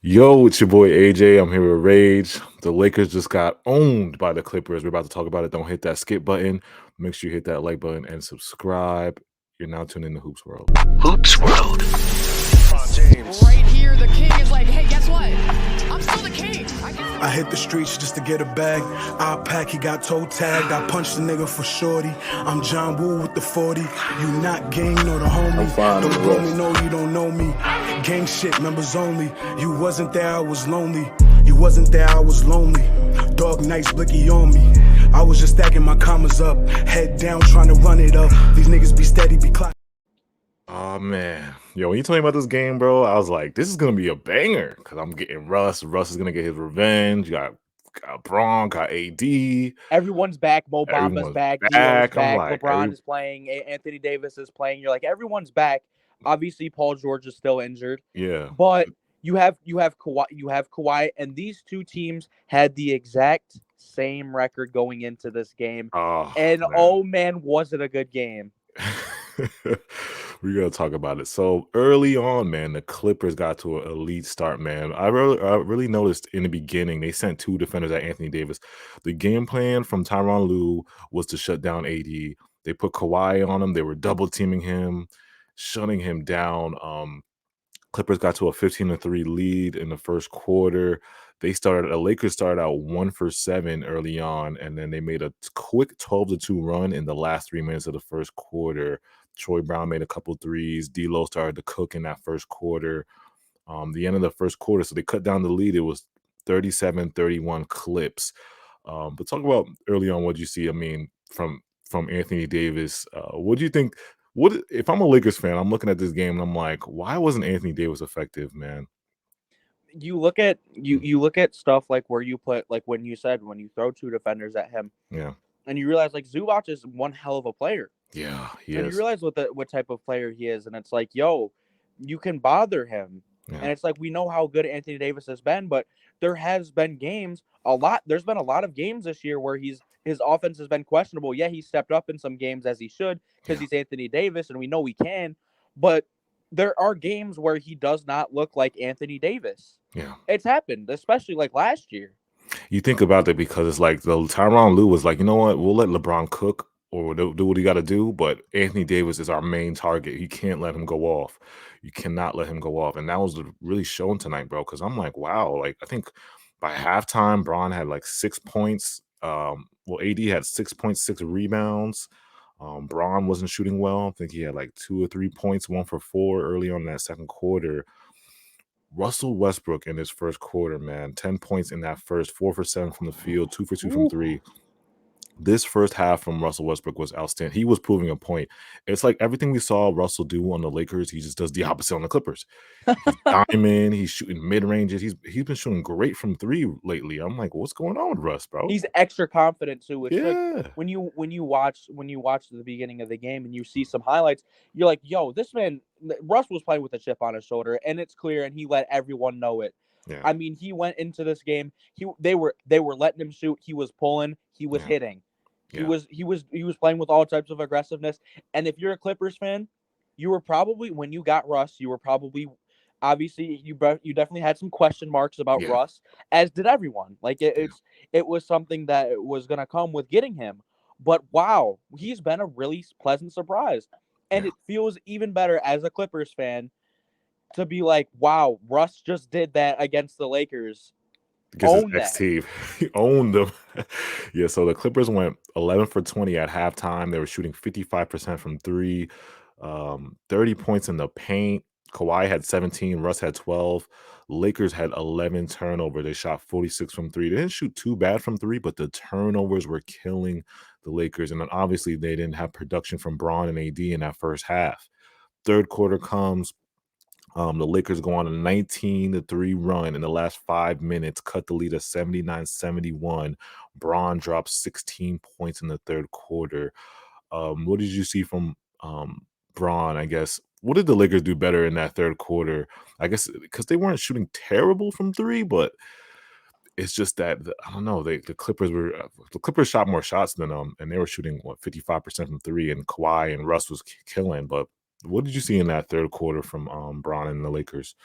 Yo, it's your boy AJ. I'm here with Rage. The Lakers just got owned by the Clippers. We're about to talk about it. Don't hit that skip button. Make sure you hit that like button and subscribe. You're now tuned in to Hoops World. Hoops World. James. Right here, the king is like, hey, guess what? I'm still the king. I hit the streets just to get a bag. I pack, he got toe tagged. I punched the nigga for shorty. I'm John Woo with the 40. You not gang or the homie. Don't blow me, no, you don't know me. Gang shit, members only. You wasn't there, I was lonely. You wasn't there, I was lonely. Dog nights, blicky on me. I was just stacking my commas up. Head down, trying to run it up. These niggas be steady, be clock. Oh man. Yo, when you told me about this game, bro, I was like, this is gonna be a banger. Cause I'm getting Russ. Russ is gonna get his revenge. You got Braun, got AD. Everyone's back. Mo Bamba's Everyone's back. back. D'Lo's I'm back. like, LeBron is playing. Anthony Davis is playing. You're like, everyone's back. Obviously, Paul George is still injured. yeah. But you have Kawhi, and these two teams had the exact same record going into this game. Oh, And man. oh man, was it a good game? We're gonna talk about it. So early on, man, the Clippers got to an elite start, man. I really noticed in the beginning they sent two defenders at Anthony Davis. The game plan from Tyronn Lue was to shut down AD. They put Kawhi on him. They were double teaming him, shutting him down. Clippers got to a 15-3 lead in the first quarter. The Lakers started out 1 for 7 early on, and then they made a quick 12-2 run in the last 3 minutes of the first quarter. Troy Brown made a couple threes. D'Lo started to cook in that first quarter. The end of the first quarter, so they cut down the lead. It was 37-31 Clips. But talk about early on what you see. I mean, from Anthony Davis. What do you think? What if I'm a Lakers fan? I'm looking at this game and I'm like, why wasn't Anthony Davis effective, man? You look at stuff like where you put, like when you throw two defenders at him, Yeah, and you realize like Zubac is one hell of a player. yeah, he And is. you realize what type of player he is, and it's like, yo, you can bother him. Yeah. And it's like, we know how good Anthony Davis has been, but there has been games there's been a lot of games this year where his offense has been questionable. Yeah, he stepped up in some games as he should because he's Anthony Davis, and we know he can, but there are games where he does not look like Anthony Davis. Yeah. It's happened, especially like last year. You think about that because it's like the Tyronn Lue was like, you know what, we'll let LeBron cook or do what he got to do, but Anthony Davis is our main target. You can't let him go off. You cannot let him go off, and that was really shown tonight, bro. Because I'm like, wow, like I think by halftime, Braun had like 6 points. AD had 6.6 rebounds. Braun wasn't shooting well. I think he had like 2 or 3 points, 1 for 4 early on in that second quarter. Russell Westbrook in his first quarter, man, 10 points in that first, 4 for 7 from the field, 2 for 2 from 3. This first half from Russell Westbrook was outstanding. He was proving a point. It's like everything we saw Russell do on the Lakers, he just does the opposite on the Clippers. He's diamond, he's shooting mid-ranges. He's been shooting great from 3 lately. I'm like, what's going on with Russ, bro? He's extra confident too. Which Yeah. like, when you watch the beginning of the game and you see some highlights, you're like, yo, this man Russ was playing with a chip on his shoulder, and it's clear, and he let everyone know it. Yeah. I mean, he went into this game. They were letting him shoot. He was pulling. He was hitting. He was playing with all types of aggressiveness. And if you're a Clippers fan, you were probably, when you got Russ, you were probably, obviously you definitely had some question marks about Russ, as did everyone. Like it was something that was gonna come with getting him. But wow, he's been a really pleasant surprise, and it feels even better as a Clippers fan to be like, wow, Russ just did that against the Lakers. Against his ex-team. He owned them. Yeah, so the Clippers went 11 for 20 at halftime. They were shooting 55% from 3, 30 points in the paint. Kawhi had 17, Russ had 12. Lakers had 11 turnovers. They shot 46 from 3. They didn't shoot too bad from 3, but the turnovers were killing the Lakers. And then obviously they didn't have production from Braun and AD in that first half. Third quarter comes. The Lakers go on a 19-3 run in the last 5 minutes, cut the lead to 79-71. Braun drops 16 points in the third quarter. What did you see from Braun, I guess? What did the Lakers do better in that third quarter? I guess because they weren't shooting terrible from 3, but it's just that I don't know. The Clippers shot more shots than them, and they were shooting 55% from 3, and Kawhi and Russ was killing. But what did you see in that third quarter from Braun and the Lakers?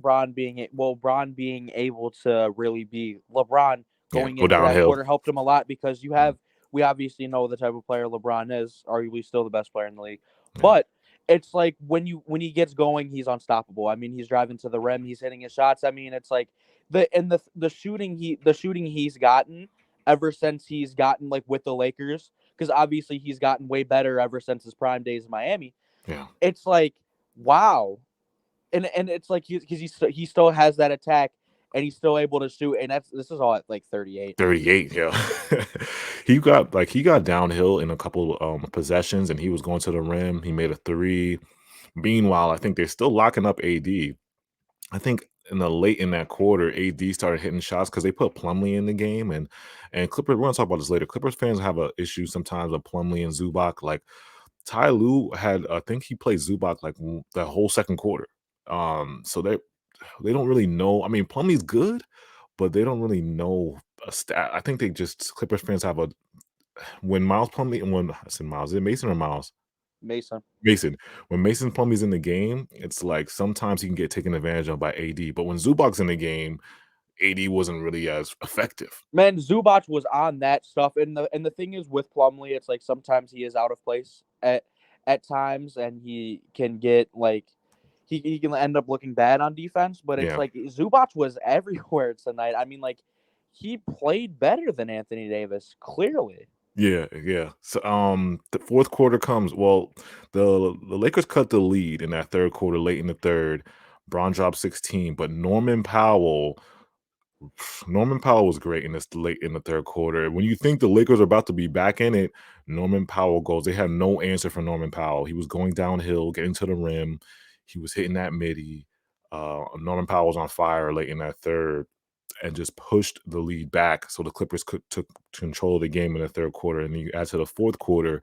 Bron being able to really be LeBron Yeah, going go into that downhill. quarter helped him a lot because Mm, we obviously know the type of player LeBron is, arguably still the best player in the league. yeah, But it's like when he gets going, he's unstoppable. I mean, he's driving to the rim, he's hitting his shots. I mean, it's like the shooting he's gotten ever since he's gotten like with the Lakers, because obviously he's gotten way better ever since his prime days in Miami. yeah. It's like, wow. And it's like because he still has that attack and he's still able to shoot, and this is all at like 38. 38, yeah. He got downhill in a couple possessions and he was going to the rim. He made a three. Meanwhile, I think they're still locking up AD. I think in the late in that quarter, AD started hitting shots because they put Plumlee in the game, and Clippers. We're gonna talk about this later. Clippers fans have a issue sometimes with Plumlee and Zubac. Like Ty Lue had, I think he played Zubac like the whole second quarter. So they don't really know. I mean, Plumlee's good, but they don't really know a stat. I think they just Clippers fans have a when Miles Plumlee and when I said Miles, is it Mason or Miles? Mason. Mason. When Mason Plumlee's in the game, it's like sometimes he can get taken advantage of by AD. But when Zubac's in the game, AD wasn't really as effective. Man, Zubac was on that stuff, and the thing is with Plumlee, it's like sometimes he is out of place at times, and he can get like he can end up looking bad on defense. But it's Yeah. like Zubac was everywhere tonight. I mean, like he played better than Anthony Davis, clearly. Yeah, yeah. So the fourth quarter comes. Well, the Lakers cut the lead in that third quarter, late in the third. Bron dropped 16, but Norman Powell was great in this late in the third quarter. When you think the Lakers are about to be back in it, Norman Powell goes. They had no answer for Norman Powell. He was going downhill, getting to the rim. He was hitting that midi. Norman Powell was on fire late in that third and just pushed the lead back so the Clippers took control of the game in the third quarter. And then you add to the fourth quarter,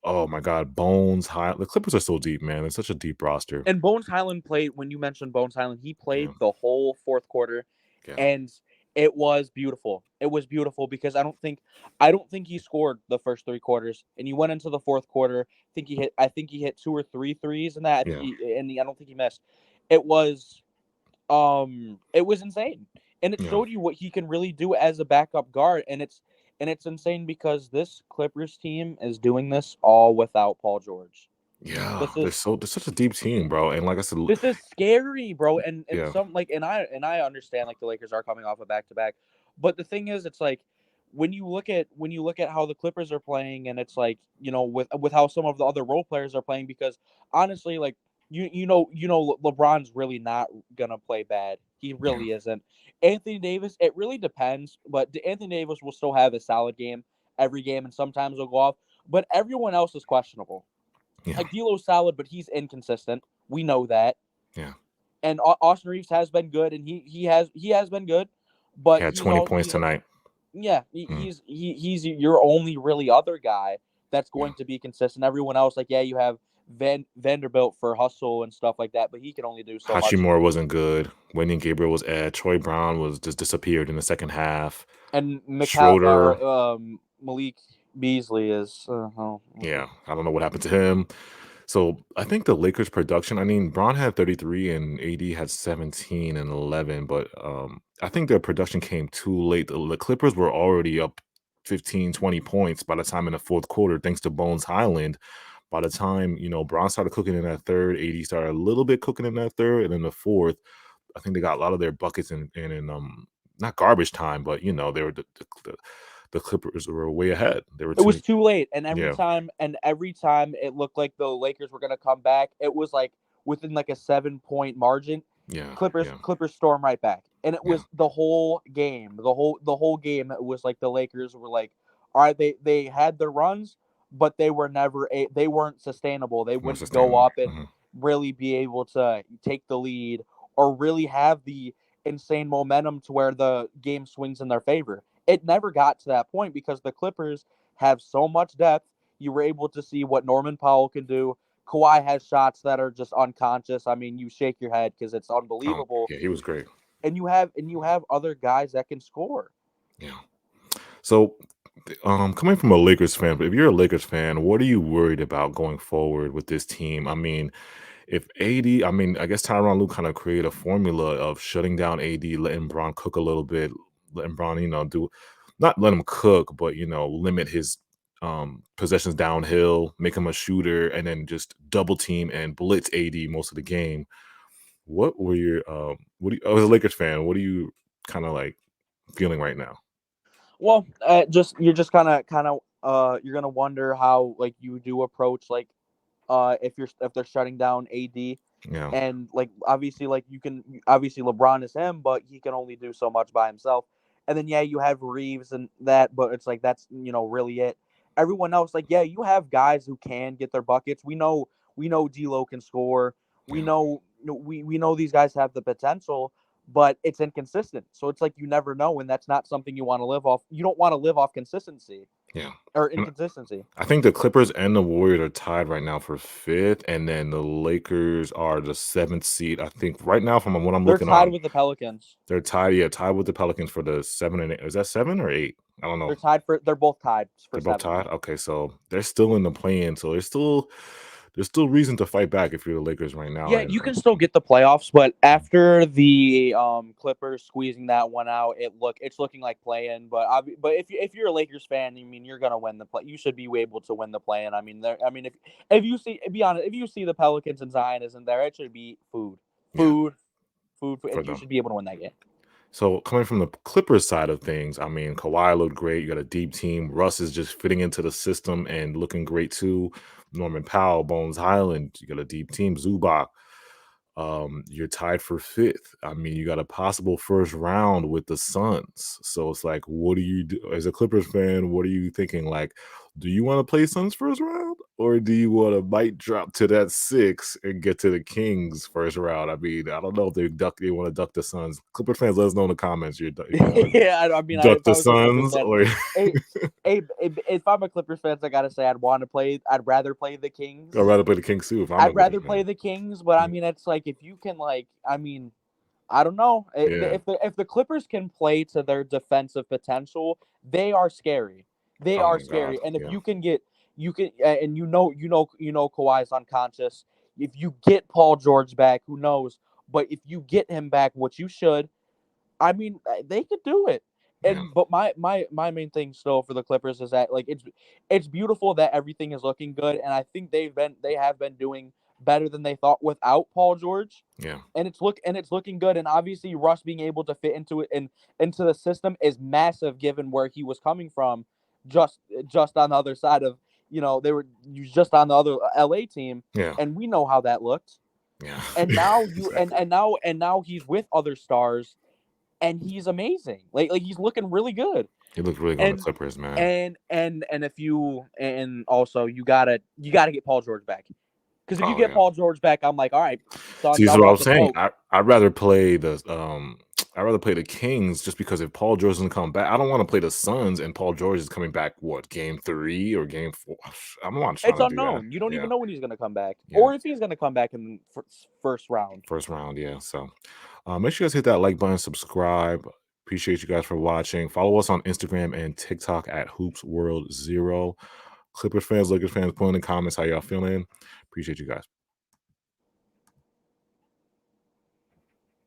oh my God, Bones, High. The Clippers are so deep, man. It's such a deep roster. And Bones Highland played, when you mentioned Bones Highland, he played Yeah, the whole fourth quarter, yeah, and it was beautiful. It was beautiful because I don't think he scored the first three quarters, and he went into the fourth quarter. I think he hit two or three threes in that. yeah, I don't think he missed. It was insane, and it yeah. showed you what he can really do as a backup guard, and it's insane because this Clippers team is doing this all without Paul George. Yeah, This is they're such a deep team, bro. And like I said, This is scary, bro. And yeah, some like and I understand like the Lakers are coming off a back to back. But the thing is it's like when you look at how the Clippers are playing, and it's like, with how some of the other role players are playing, because honestly, like LeBron's really not gonna play bad. He yeah, really isn't. Anthony Davis, it really depends, but Anthony Davis will still have a solid game every game, and sometimes he'll go off. But everyone else is questionable. yeah, Like D'Lo's solid, but he's inconsistent. We know that. yeah. And Austin Reeves has been good, and he has been good, He but had 20 points tonight. Mm, he's your only really other guy that's yeah. going to be consistent. Everyone else, like, yeah, you have Vanderbilt for hustle and stuff like that, but he can only do so much. Hachimura wasn't good. Wendy Gabriel was Troy Brown was just disappeared in the second half. And Schroeder, Malik Beasley is yeah, I don't know what happened to him. So I think the Lakers production, I mean, Braun had 33 and AD had 17 and 11, but I think their production came too late. The Clippers were already up 15, 20 points by the time in the fourth quarter, thanks to Bones Highland. By the time, Braun started cooking in that third, AD started a little bit cooking in that third, and in the fourth, I think they got a lot of their buckets in not garbage time, but they were the Clippers were way ahead. They were it was too late, and yeah, every time it looked like the Lakers were going to come back, it was like within like a 7-point margin. yeah, Clippers yeah, Clippers storm right back, and it yeah. was the whole game. The whole game, it was like the Lakers were like, all right, they had their runs, but they weren't sustainable. They More wouldn't go sustainable. up and really be able to take the lead or really have the insane momentum to where the game swings in their favor. It never got to that point because the Clippers have so much depth. You were able to see what Norman Powell can do. Kawhi has shots that are just unconscious. I mean, you shake your head because it's Oh, unbelievable. yeah, he was great. And you have other guys that can score. Yeah. So, coming from a Lakers fan, but if you're a Lakers fan, what are you worried about going forward with this team? I mean, if AD, I mean, I guess Tyronn Lue kind of created a formula of shutting down AD, letting Bron cook a little bit, letting Bron, do not let him cook, but limit his possessions downhill, make him a shooter, and then just double team and blitz AD most of the game. What were your as a Lakers fan, what are you kind of like feeling right now? Well, you're just kind of you're gonna wonder how like you do approach like if they're shutting down AD. Yeah. And like obviously LeBron is him, but he can only do so much by himself. And then you have Reeves and that, but it's like that's really it. Everyone else, like you have guys who can get their buckets. We know D'Lo can score. We Yeah. know we know these guys have the potential, but it's inconsistent. So it's like you never know, and that's not something you want to live off. You don't want to live off consistency. Yeah. Or inconsistency. I think the Clippers and the Warriors are tied right now for 5th, and then the Lakers are the 7th seed. I think right now, from what I'm looking They're tied on, with the Pelicans. they're tied with the Pelicans for the 7 and 8. Is that 7 or 8? I don't know. They're both tied for They're both 7. tied. Okay, so they're still in the play-in. So there's still reason to fight back if you're the Lakers right now. Yeah, you can still get the playoffs, but after the Clippers squeezing that one out, it's looking like play-in. But if you're a Lakers fan, I mean you're gonna win the play. You should be able to win the play-in. I mean if you see, be honest, if you see the Pelicans and Zion isn't there, it should be food. for And you them. should be able to win that game. So coming from the Clippers side of things, I mean, Kawhi looked great. You got a deep team. Russ is just fitting into the system and looking great too. Norman Powell, Bones Highland. You got a deep team. Zubac. You're tied for 5th. I mean, you got a possible first round with the Suns. So it's like, what do you do as a Clippers fan? What are you thinking? Like, do you want to play Suns first round, or do you want to might drop to that 6 and get to the Kings first round? I mean, I don't know if they want to duck the Suns. Clipper fans, let us know in the comments. If you Yeah, I mean, duck if I the was a Clippers Suns, fan, or if I'm a Clippers fan, I gotta say I'd rather play the Kings. I'd rather play the Kings too. If I'm I'd rather play the Kings, but I Mm. mean, it's like if you can, like, I mean, I don't know. Yeah. If the Clippers can play to their defensive potential, they are scary. They Oh are my God, scary. And if yeah. you can and Kawhi's unconscious. If you get Paul George back, who knows? But if you get him back, what you should, I mean, they could do it. Yeah. But my main thing still for the Clippers is that like it's beautiful that everything is looking good, and I think they have been doing better than they thought without Paul George. Yeah. And it's looking good, and obviously Russ being able to fit into it and into the system is massive given where he was coming from, just on the other side of they were just on the other LA team, Yeah. and we know how that looked. Yeah. And now Exactly. and now he's with other stars, and he's amazing. Like he's looking really good. He looked really good on the Clippers, man. And if you and also you gotta get Paul George back. Because if you get Yeah. Paul George back, I'm like, all right, son, See, that's jump what I off was the saying. boat. I'd rather play the Kings, just because if Paul George doesn't come back, I don't want to play the Suns and Paul George is coming back. What, game 3 or game 4? I'm not trying It's to do that. unknown. You don't even know when he's going to come back, Yeah. or if he's going to come back in the first round. First round, yeah. So make sure you guys hit that like button, subscribe. Appreciate you guys for watching. Follow us on Instagram and TikTok at HoopsWorld0. Clippers fans, Lakers fans, put in the comments how y'all feeling. Appreciate you guys.